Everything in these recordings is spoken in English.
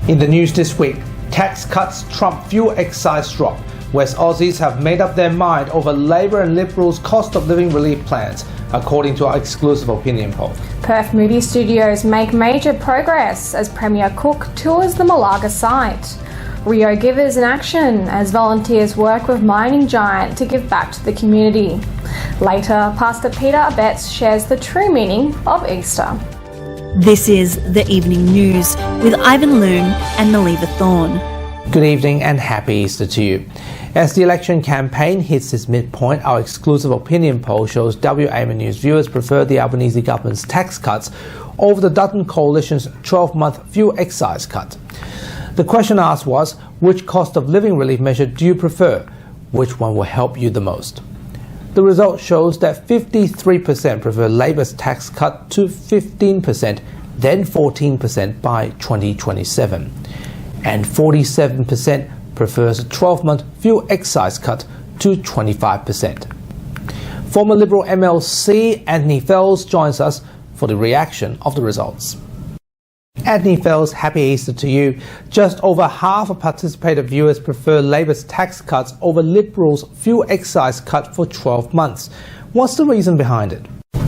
In the news this week, tax cuts trump fuel excise drop. West Aussies have made up their mind over Labor and Liberals' cost of living relief plans, according to our exclusive opinion poll. Perth movie studios make major progress as Premier Cook tours the Malaga site. Rio Givers in action as volunteers work with mining giant to give back to the community. Later, Pastor Peter Abetz shares the true meaning of Easter. This is The Evening News with Ivan Loom and Maliva Thorne. Good evening and happy Easter to you. As the election campaign hits its midpoint, our exclusive opinion poll shows WAMA News viewers prefer the Albanese government's tax cuts over the Dutton Coalition's 12-month fuel excise cut. The question asked was, which cost of living relief measure do you prefer? Which one will help you the most? The result shows that 53% prefer Labour's tax cut to 15%, then 14% by 2027. And 47% prefers a 12-month fuel excise cut to 25%. Former Liberal MLC Anthony Fells joins us for the reaction of the results. Anthony Fells, happy Easter to you. Just over half of participated viewers prefer Labour's tax cuts over Liberals' fuel excise cut for 12 months. What's the reason behind it?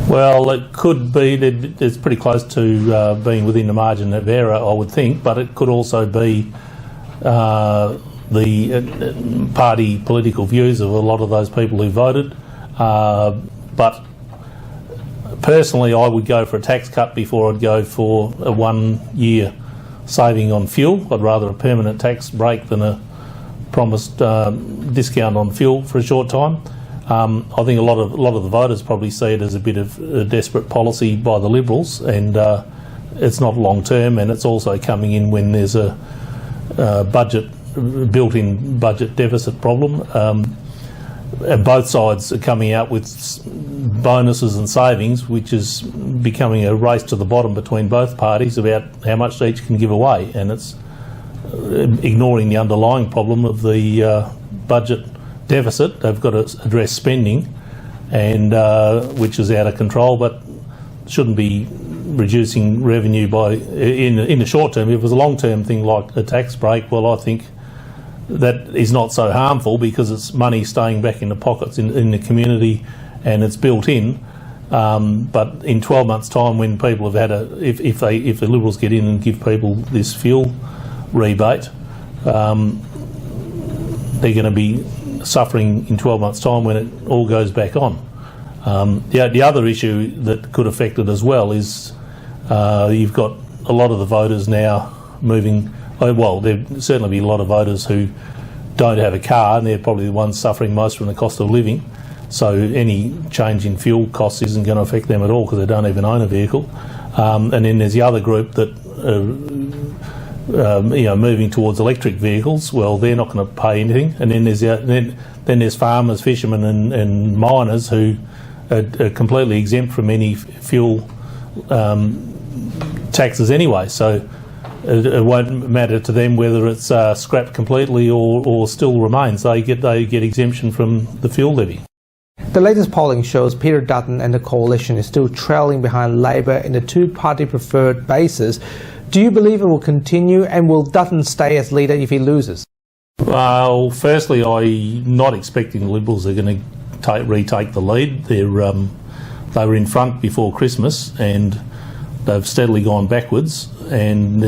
Well, it could be that it's pretty close to being within the margin of error, I would think, but it could also be the party political views of a lot of those people who voted. But personally, I would go for a tax cut before I'd go for a 1-year saving on fuel. I'd rather a permanent tax break than a promised discount on fuel for a short time. I think a lot of the voters probably see it as a bit of a desperate policy by the Liberals, and it's not long term, and it's also coming in when there's a built-in budget deficit problem. And both sides are coming out with bonuses and savings, which is becoming a race to the bottom between both parties about how much they each can give away, and it's ignoring the underlying problem of the budget deficit. They've got to address spending, and which is out of control, but shouldn't be reducing revenue by in the short term. If it was a long-term thing like a tax break, well, I think that is not so harmful because it's money staying back in the pockets in the community, and it's built in. But in 12 months' time, when people have had if the Liberals get in and give people this fuel rebate, they're going to be suffering in 12 months' time when it all goes back on. The other issue that could affect it as well is you've got a lot of the voters now moving. Well, there'll certainly be a lot of voters who don't have a car, and they're probably the ones suffering most from the cost of living. So any change in fuel costs isn't going to affect them at all because they don't even own a vehicle. And then there's the other group that moving towards electric vehicles. Well, they're not going to pay anything. And then there's farmers, fishermen, and miners who are completely exempt from any fuel taxes anyway. So it won't matter to them whether it's scrapped completely or still remains. They get exemption from the fuel levy. The latest polling shows Peter Dutton and the Coalition is still trailing behind Labor in the two-party preferred basis. Do you believe it will continue, and will Dutton stay as leader if he loses? Well, firstly, I'm not expecting the Liberals are going to retake the lead. They were in front before Christmas, and they've steadily gone backwards. And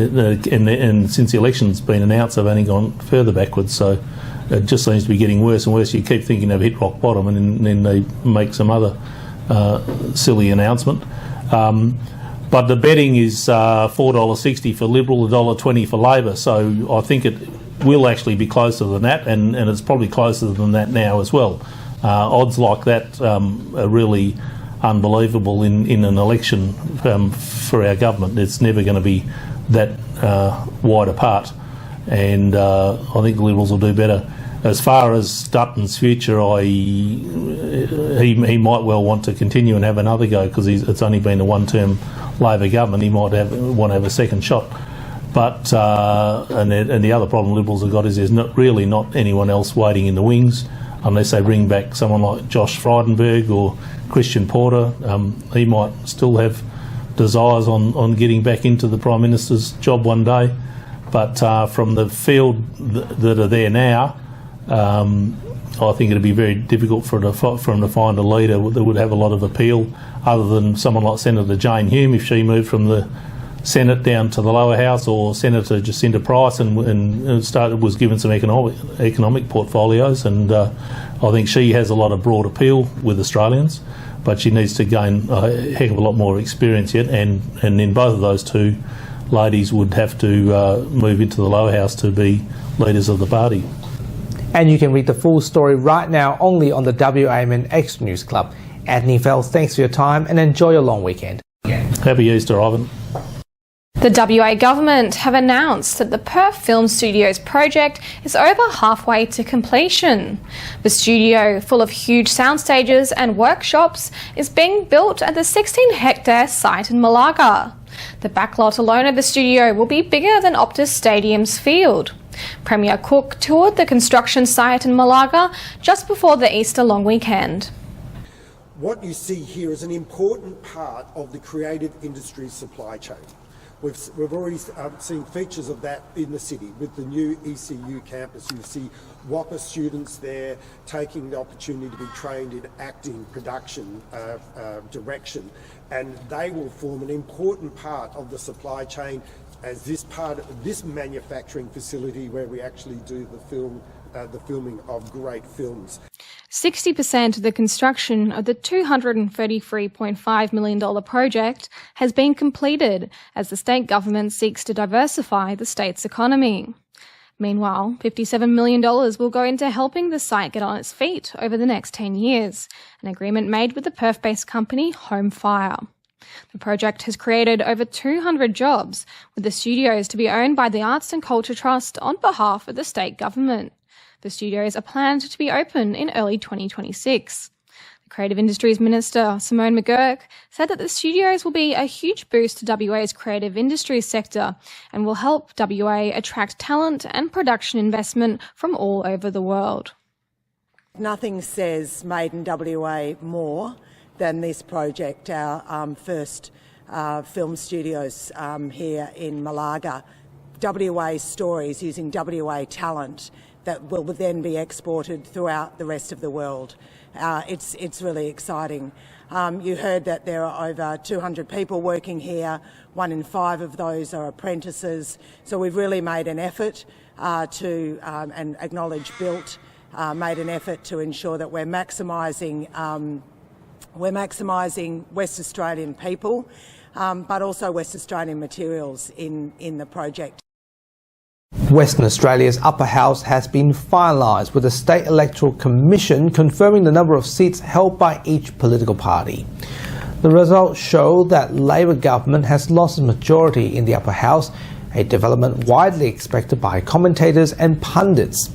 since the election's been announced, they've only gone further backwards. So it just seems to be getting worse and worse. You keep thinking they've hit rock bottom, and then they make some other silly announcement. But the betting is $4.60 for Liberal, $1.20 for Labor. So I think it will actually be closer than that, and it's probably closer than that now as well. Odds like that are really unbelievable in an election for our government. It's never going to be that wide apart, and I think the Liberals will do better. As far as Dutton's future, he might well want to continue and have another go because it's only been a one-term Labor government. He might want to have a second shot. But and the other problem Liberals have got is there's not anyone else waiting in the wings unless they bring back someone like Josh Frydenberg or Christian Porter. He might still have desires on getting back into the Prime Minister's job one day. But from the field that are there now, I think it'd be very difficult for them to find a leader that would have a lot of appeal, other than someone like Senator Jane Hume, if she moved from the Senate down to the lower house, or Senator Jacinta Price and was given some economic portfolios, and I think she has a lot of broad appeal with Australians, but she needs to gain a heck of a lot more experience yet, and in both of those two ladies would have to move into the lower house to be leaders of the party. And you can read the full story right now only on the WAMN Extra News Club. Anthony Fells, thanks for your time and enjoy your long weekend. Happy Easter, Ivan. The WA government have announced that the Perth Film Studios project is over halfway to completion. The studio, full of huge sound stages and workshops, is being built at the 16-hectare site in Malaga. The backlot alone of the studio will be bigger than Optus Stadium's field. Premier Cook toured the construction site in Malaga just before the Easter long weekend. What you see here is an important part of the creative industry supply chain. We've already seen features of that in the city with the new ECU campus. You see WAPA students there taking the opportunity to be trained in acting, production, direction, and they will form an important part of the supply chain as this part of this manufacturing facility where we actually do the filming of great films. 60% of the construction of the $233.5 million project has been completed as the state government seeks to diversify the state's economy. Meanwhile, $57 million will go into helping the site get on its feet over the next 10 years, an agreement made with the Perth-based company Home Fire. The project has created over 200 jobs, with the studios to be owned by the Arts and Culture Trust on behalf of the state government. The studios are planned to be open in early 2026. The Creative Industries Minister, Simone McGurk, said that the studios will be a huge boost to WA's creative industries sector and will help WA attract talent and production investment from all over the world. Nothing says Made in WA more than this project, our first film studios here in Malaga. WA stories using WA talent that will then be exported throughout the rest of the world. It's really exciting. You heard that there are over 200 people working here. 1 in 5 of those are apprentices. So we've really made an effort and acknowledge Built made an effort to ensure that we're maximising West Australian people, but also West Australian materials in the project. Western Australia's upper house has been finalised, with the State Electoral Commission confirming the number of seats held by each political party. The results show that Labor government has lost its majority in the upper house, a development widely expected by commentators and pundits.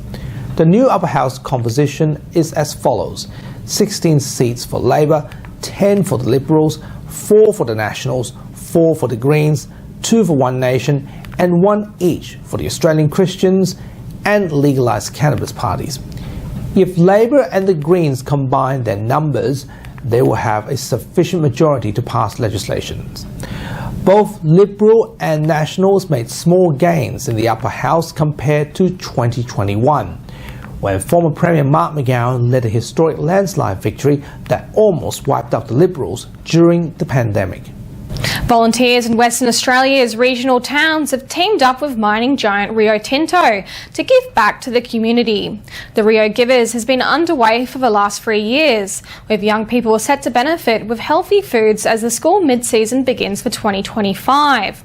The new upper house composition is as follows: 16 seats for Labor, 10 for the Liberals, 4 for the Nationals, 4 for the Greens, 2 for One Nation, and 1 each for the Australian Christians and legalised cannabis parties. If Labor and the Greens combine their numbers, they will have a sufficient majority to pass legislation. Both Liberal and Nationals made small gains in the upper house compared to 2021, when former Premier Mark McGowan led a historic landslide victory that almost wiped out the Liberals during the pandemic. Volunteers in Western Australia's regional towns have teamed up with mining giant Rio Tinto to give back to the community. The Rio Givers has been underway for the last 3 years, with young people set to benefit with healthy foods as the school mid-season begins for 2025.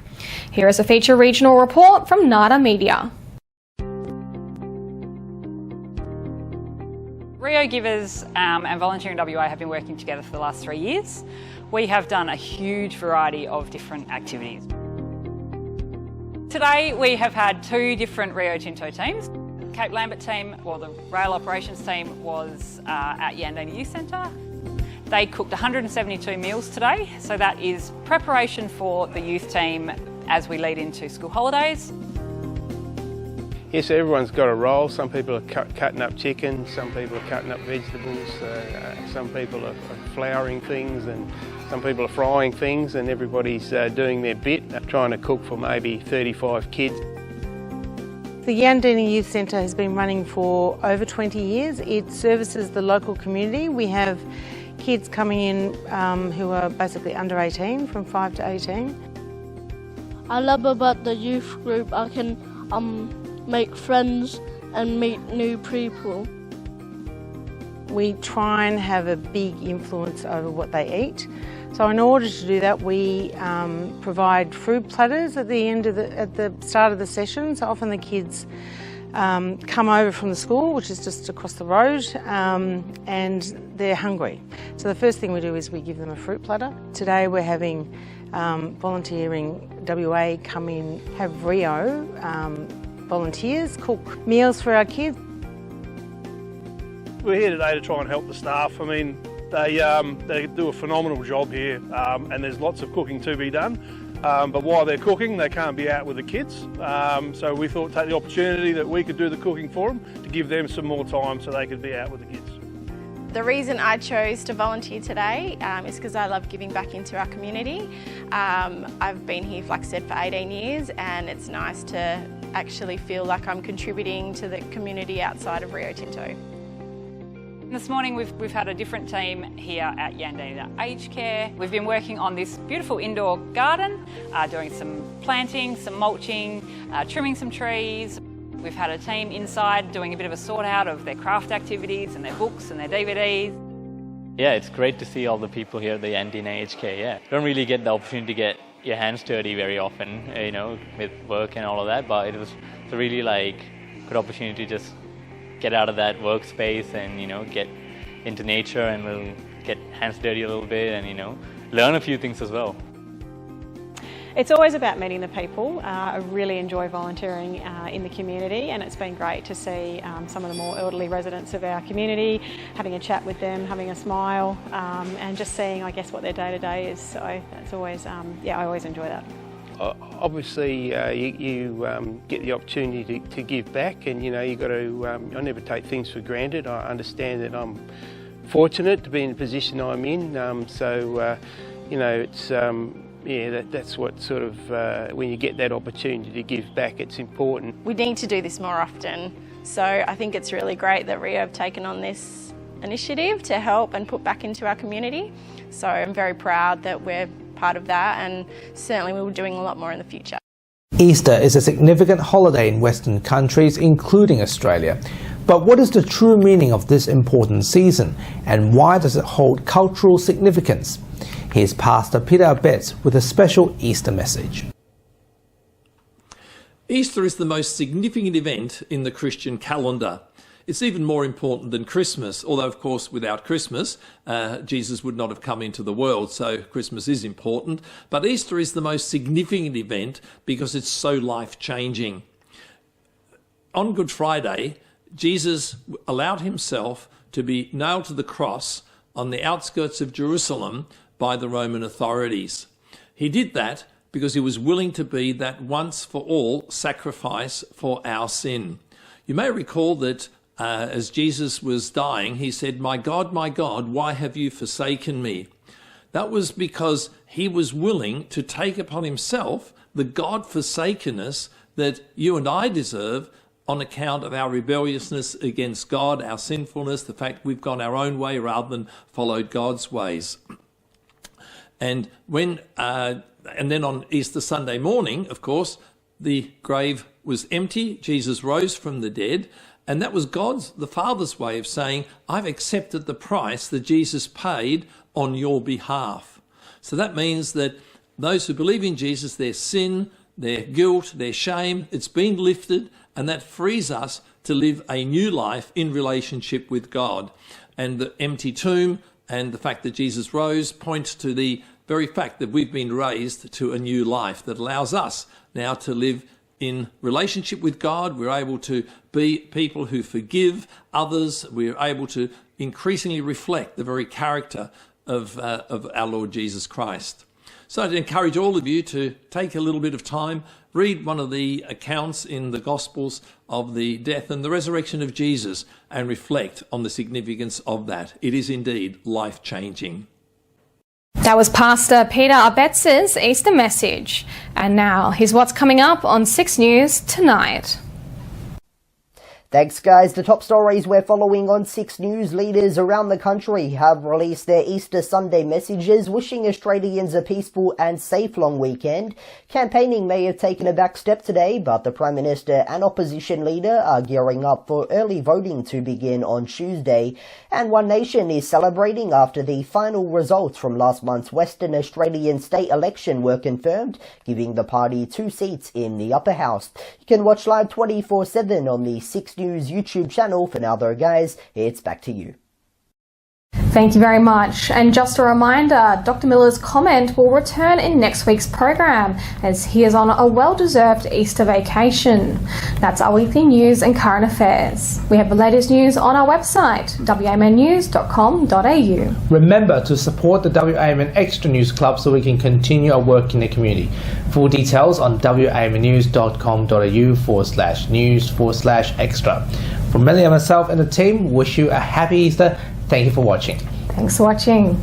Here is a feature regional report from Nada Media. Rio Givers and Volunteering WA have been working together for the last 3 years. We have done a huge variety of different activities. Today we have had 2 different Rio Tinto teams. Cape Lambert team, or the rail operations team, was at Yandina Youth Centre. They cooked 172 meals today, so that is preparation for the youth team as we lead into school holidays. Yes, everyone's got a role. Some people are cutting up chicken, some people are cutting up vegetables, some people are flouring things, and some people are frying things, and everybody's doing their bit, trying to cook for maybe 35 kids. The Yandina Youth Centre has been running for over 20 years. It services the local community. We have kids coming in who are basically under 18, from 5 to 18. I love about the youth group. I can make friends and meet new people. We try and have a big influence over what they eat. So in order to do that, we provide food platters at the start of the session. So often the kids come over from the school, which is just across the road, and they're hungry. So the first thing we do is we give them a fruit platter. Today we're having Volunteering WA come in, have Rio volunteers cook meals for our kids. We're here today to try and help the staff. I mean, they do a phenomenal job here, and there's lots of cooking to be done. But while they're cooking, they can't be out with the kids. So we thought take the opportunity that we could do the cooking for them to give them some more time so they could be out with the kids. The reason I chose to volunteer today is because I love giving back into our community. I've been here, like I said, for 18 years, and it's nice to actually feel like I'm contributing to the community outside of Rio Tinto. This morning we've had a different team here at Yandina Aged Care. We've been working on this beautiful indoor garden, doing some planting, some mulching, trimming some trees. We've had a team inside doing a bit of a sort out of their craft activities and their books and their DVDs. Yeah, it's great to see all the people here at the Yandina Aged Care, yeah. Don't really get the opportunity to get your hands dirty very often, you know, with work and all of that, but it was a really good opportunity to just get out of that workspace and, you know, get into nature and we'll get hands dirty a little bit and, you know, learn a few things as well. It's always about meeting the people. I really enjoy volunteering in the community, and it's been great to see some of the more elderly residents of our community, having a chat with them, having a smile, and just seeing, I guess, what their day-to-day is. So it's always, I always enjoy that. Obviously, you get the opportunity to give back, and you know you got to. I never take things for granted. I understand that I'm fortunate to be in the position I'm in. You know, it's that's what sort of when you get that opportunity to give back, it's important. We need to do this more often. So I think it's really great that Rio have taken on this initiative to help and put back into our community. So I'm very proud that we're part of that, and certainly we'll be doing a lot more in the future. Easter is a significant holiday in Western countries, including Australia. But what is the true meaning of this important season, and why does it hold cultural significance? Here's Pastor Peter Abetz with a special Easter message. Easter is the most significant event in the Christian calendar. It's even more important than Christmas, although of course without Christmas Jesus would not have come into the world, so Christmas is important. But Easter is the most significant event because it's so life-changing. On Good Friday, Jesus allowed himself to be nailed to the cross on the outskirts of Jerusalem by the Roman authorities. He did that because he was willing to be that once for all sacrifice for our sin. You may recall that as Jesus was dying, he said, my God, why have you forsaken me?" That was because he was willing to take upon himself the God-forsakenness that you and I deserve on account of our rebelliousness against God, our sinfulness, the fact we've gone our own way rather than followed God's ways. And then on Easter Sunday morning, of course, the grave was empty. Jesus rose from the dead. And that was the Father's way of saying, I've accepted the price that Jesus paid on your behalf. So that means that those who believe in Jesus, their sin, their guilt, their shame, it's been lifted, and that frees us to live a new life in relationship with God. And the empty tomb and the fact that Jesus rose points to the very fact that we've been raised to a new life that allows us now to live in relationship with God. We're able to be people who forgive others. We're able to increasingly reflect the very character of our Lord Jesus Christ. So I'd encourage all of you to take a little bit of time, read one of the accounts in the Gospels of the death and the resurrection of Jesus, and reflect on the significance of that. It is indeed life-changing. That was Pastor Peter Abetz's Easter message. And now, here's what's coming up on 6 News tonight. Thanks, guys. The top stories we're following on 6 News. Leaders around the country have released their Easter Sunday messages, wishing Australians a peaceful and safe long weekend. Campaigning may have taken a back step today, but the Prime Minister and opposition leader are gearing up for early voting to begin on Tuesday. And One Nation is celebrating after the final results from last month's Western Australian state election were confirmed, giving the party 2 seats in the upper house. You can watch live 24/7 on the 6 News YouTube channel. For now though, guys, it's back to you. Thank you very much. And just a reminder, Dr. Miller's comment will return in next week's program as he is on a well-deserved Easter vacation. That's our weekly news and current affairs. We have the latest news on our website, wamnnews.com.au. Remember to support the WAMN Extra News Club so we can continue our work in the community. Full details on wamnnews.com.au/news/extra. From Melly and myself and the team, wish you a happy Easter. Thank you for watching. Thanks for watching.